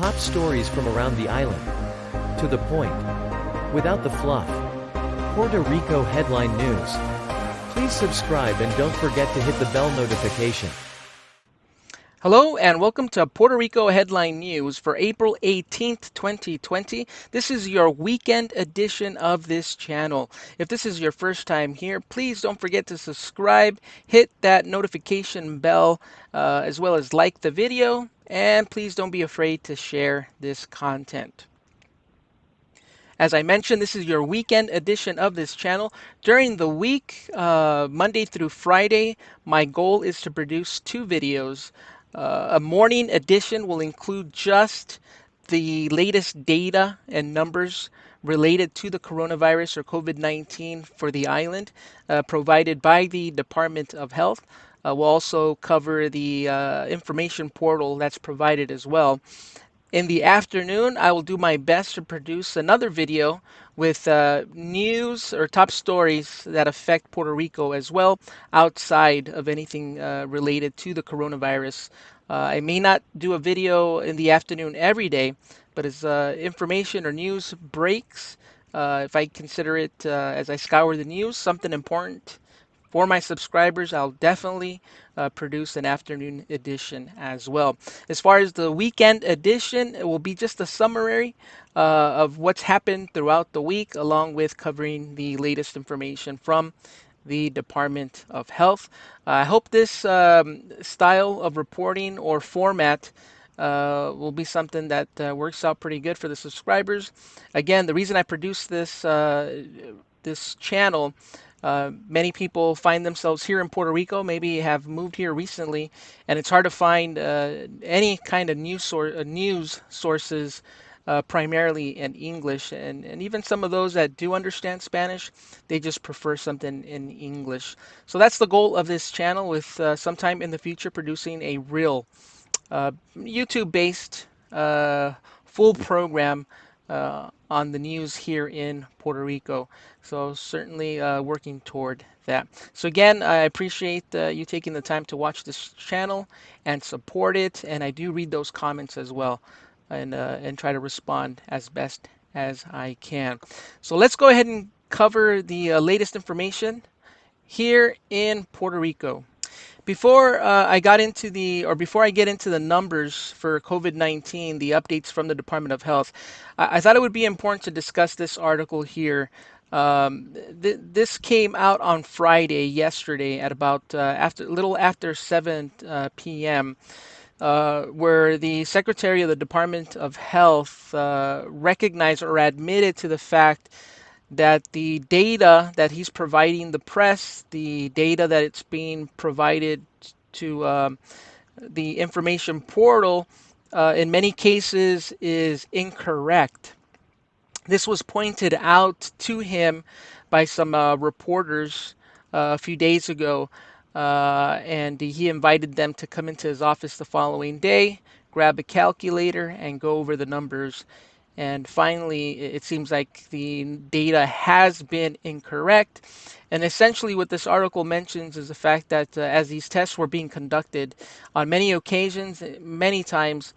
Top stories from around the island. To the point. Without the fluff. Puerto Rico headline news. Please subscribe and don't forget to hit the bell notification. Hello and welcome to Puerto Rico Headline News for April 18th, 2020. This is your weekend edition of this channel. If this is your first time here, please don't forget to subscribe, hit that notification bell, as well as like the video, and please don't be afraid to share this content. As I mentioned, this is your weekend edition of this channel. During the week, Monday through Friday, my goal is to produce 2 videos. A morning edition will include just the latest data and numbers related to the coronavirus or COVID-19 for the island, provided by the Department of Health. We'll also cover the information portal that's provided as well. In the afternoon, I will do my best to produce another video with news or top stories that affect Puerto Rico as well, outside of anything related to the coronavirus. I may not do a video in the afternoon every day, but as information or news breaks, if I consider it as I scour the news, something important for my subscribers, I'll definitely produce an afternoon edition as well. As far as the weekend edition, it will be just a summary of what's happened throughout the week, along with covering the latest information from the Department of Health. I hope this style of reporting or format will be something that works out pretty good for the subscribers. Again, the reason I produce this channel, many people find themselves here in Puerto Rico, maybe have moved here recently, and it's hard to find any kind of news sources primarily in English. And even some of those that do understand Spanish, they just prefer something in English. So that's the goal of this channel, with sometime in the future producing a real YouTube-based full program on the news here in Puerto Rico. So certainly working toward that. So again, I appreciate you taking the time to watch this channel and support it. And I do read those comments as well, and try to respond as best as I can. So let's go ahead and cover the latest information here in Puerto Rico. Before I get into the numbers for COVID-19, the updates from the Department of Health, I thought it would be important to discuss this article here. This came out on Friday, yesterday, at about little after 7 p.m., where the Secretary of the Department of Health recognized or admitted to the fact that the data that he's providing the press, the data that it's being provided to the information portal, in many cases is incorrect. This was pointed out to him by some reporters a few days ago, and he invited them to come into his office the following day, grab a calculator, and go over the numbers. And finally, it seems like the data has been incorrect. And essentially what this article mentions is the fact that as these tests were being conducted, on many occasions, many times,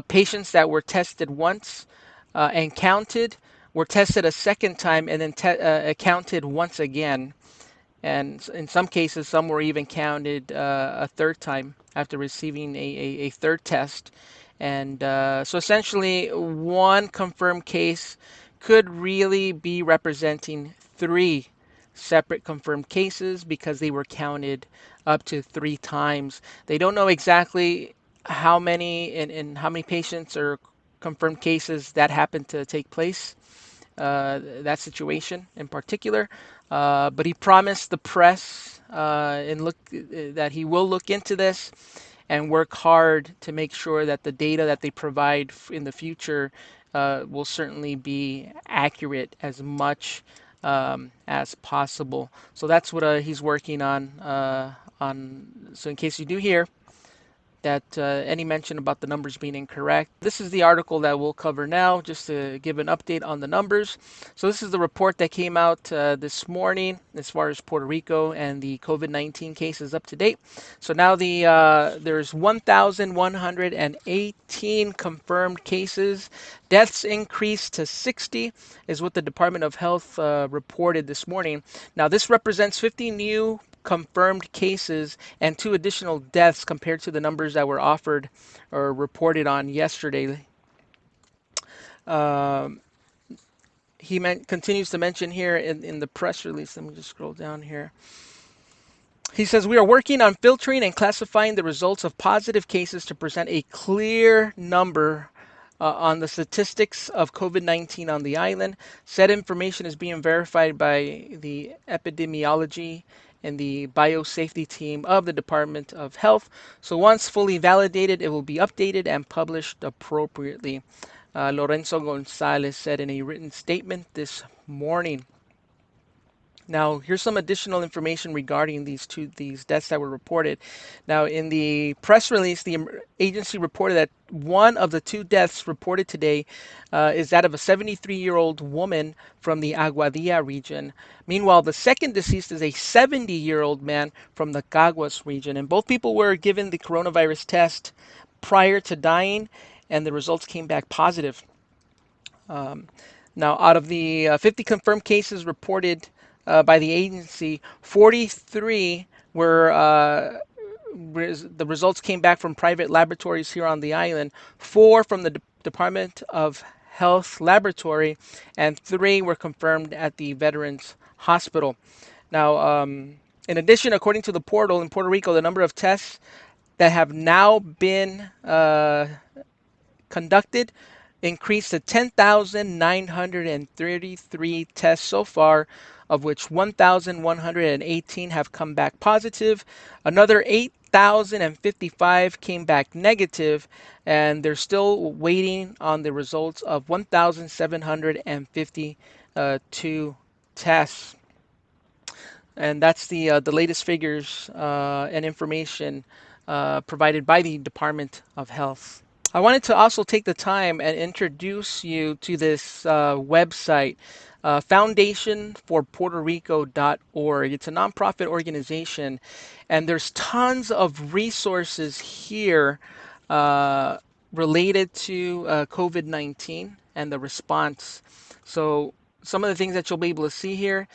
patients that were tested once and counted were tested a second time and then counted once again. And in some cases, some were even counted a third time after receiving a third test. And so essentially, one confirmed case could really be representing 3 separate confirmed cases because they were counted up to 3 times. They don't know exactly how many and how many patients or confirmed cases that happened to take place, that situation in particular. But he promised the press that he will look into this and work hard to make sure that the data that they provide in the future will certainly be accurate as much as possible. So that's what he's working on. So in case you do hear that any mention about the numbers being incorrect. This is the article that we'll cover now, just to give an update on the numbers. So this is the report that came out this morning as far as Puerto Rico and the COVID-19 cases up to date. So now there's 1,118 confirmed cases. Deaths increased to 60, is what the Department of Health reported this morning. Now this represents 50 new confirmed cases and 2 additional deaths compared to the numbers that were offered or reported on yesterday. Um, continues to mention here in the press release. Let me just scroll down here. He says, we are working on filtering and classifying the results of positive cases to present a clear number on the statistics of COVID-19 on the island. Said information is being verified by the epidemiology and the biosafety team of the Department of Health. So once fully validated, it will be updated and published appropriately. Lorenzo Gonzalez said in a written statement this morning. Now, here's some additional information regarding these deaths that were reported. Now, in the press release, the agency reported that one of the 2 deaths reported today is that of a 73-year-old woman from the Aguadilla region. Meanwhile, the second deceased is a 70-year-old man from the Caguas region, and both people were given the coronavirus test prior to dying, and the results came back positive. Now, out of the 50 confirmed cases reported by the agency, 43 were the results came back from private laboratories here on the island, 4 from the Department of Health laboratory, and 3 were confirmed at the Veterans Hospital. Now, in addition, according to the portal in Puerto Rico, the number of tests that have now been conducted increased to 10,933 tests so far, of which 1,118 have come back positive. Another 8,055 came back negative, and they're still waiting on the results of 1,752 tests. And that's the latest figures and information provided by the Department of Health. I wanted to also take the time and introduce you to this website, foundationforpuertorico.org. It's a nonprofit organization, and there's tons of resources here related to COVID-19 and the response. So some of the things that you'll be able to see here: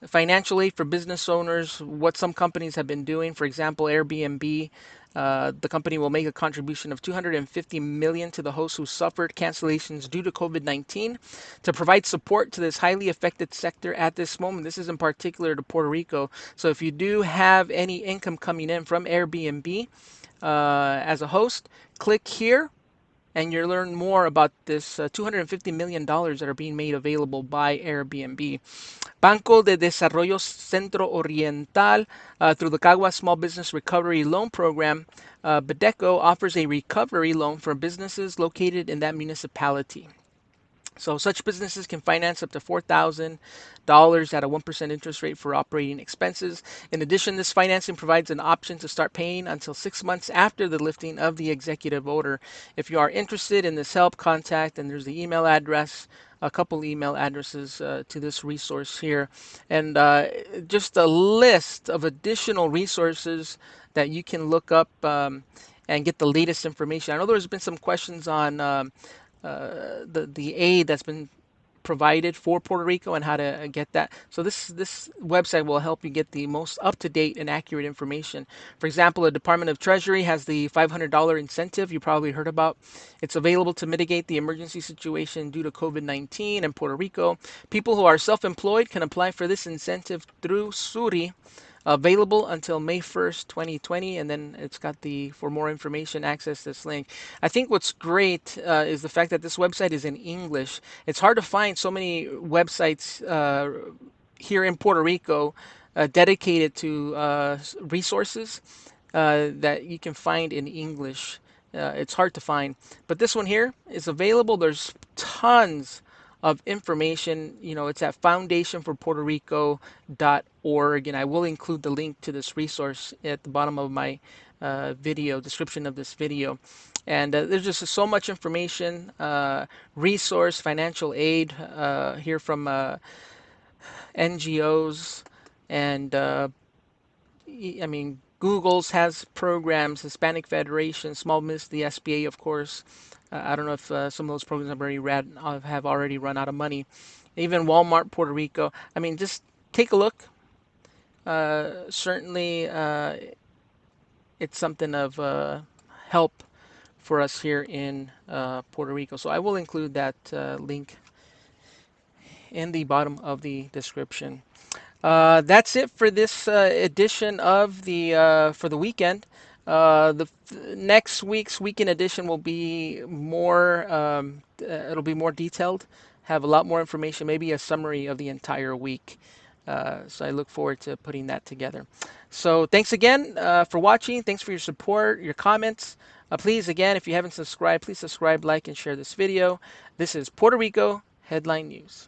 financial aid for business owners, what some companies have been doing. For example, Airbnb, the company will make a contribution of $250 million to the hosts who suffered cancellations due to COVID-19 to provide support to this highly affected sector at this moment. This is in particular to Puerto Rico. So if you do have any income coming in from Airbnb as a host, click here and you'll learn more about this $250 million that are being made available by Airbnb. Banco de Desarrollo Centro Oriental, through the Cagua Small Business Recovery Loan Program, BEDECO offers a recovery loan for businesses located in that municipality. So such businesses can finance up to $4,000 at a 1% interest rate for operating expenses. In addition, this financing provides an option to start paying until 6 months after the lifting of the executive order. If you are interested in this help, contact, and there's the email address, a couple email addresses to this resource here, and just a list of additional resources that you can look up and get the latest information. I know there's been some questions on the aid that's been provided for Puerto Rico and how to get that. So this website will help you get the most up-to-date and accurate information. For example, the Department of Treasury has the $500 incentive you probably heard about. It's available to mitigate the emergency situation due to COVID-19 in Puerto Rico. People who are self-employed can apply for this incentive through SURI, available until May 1st, 2020, and then it's got for more information, access this link. I think what's great is the fact that this website is in English. It's hard to find so many websites here in Puerto Rico dedicated to resources that you can find in English. It's hard to find, but this one here is available. There's tons of information. It's at foundationforpuertorico.org, and I will include the link to this resource at the bottom of my video description of this video. And there's just so much information, resource, financial aid here from NGOs, and I mean, Google's has programs, Hispanic Federation, Small Business, the SBA, of course. I don't know if some of those programs have already run out of money. Even Walmart, Puerto Rico. I mean, just take a look. Certainly, it's something of help for us here in Puerto Rico. So I will include that link in the bottom of the description. That's it for this edition of the for the weekend. Next week's weekend edition will be more. It'll be more detailed, have a lot more information, maybe a summary of the entire week. So I look forward to putting that together. So thanks again for watching. Thanks for your support, your comments. Please, again, if you haven't subscribed, please subscribe, like, and share this video. This is Puerto Rico Headline News.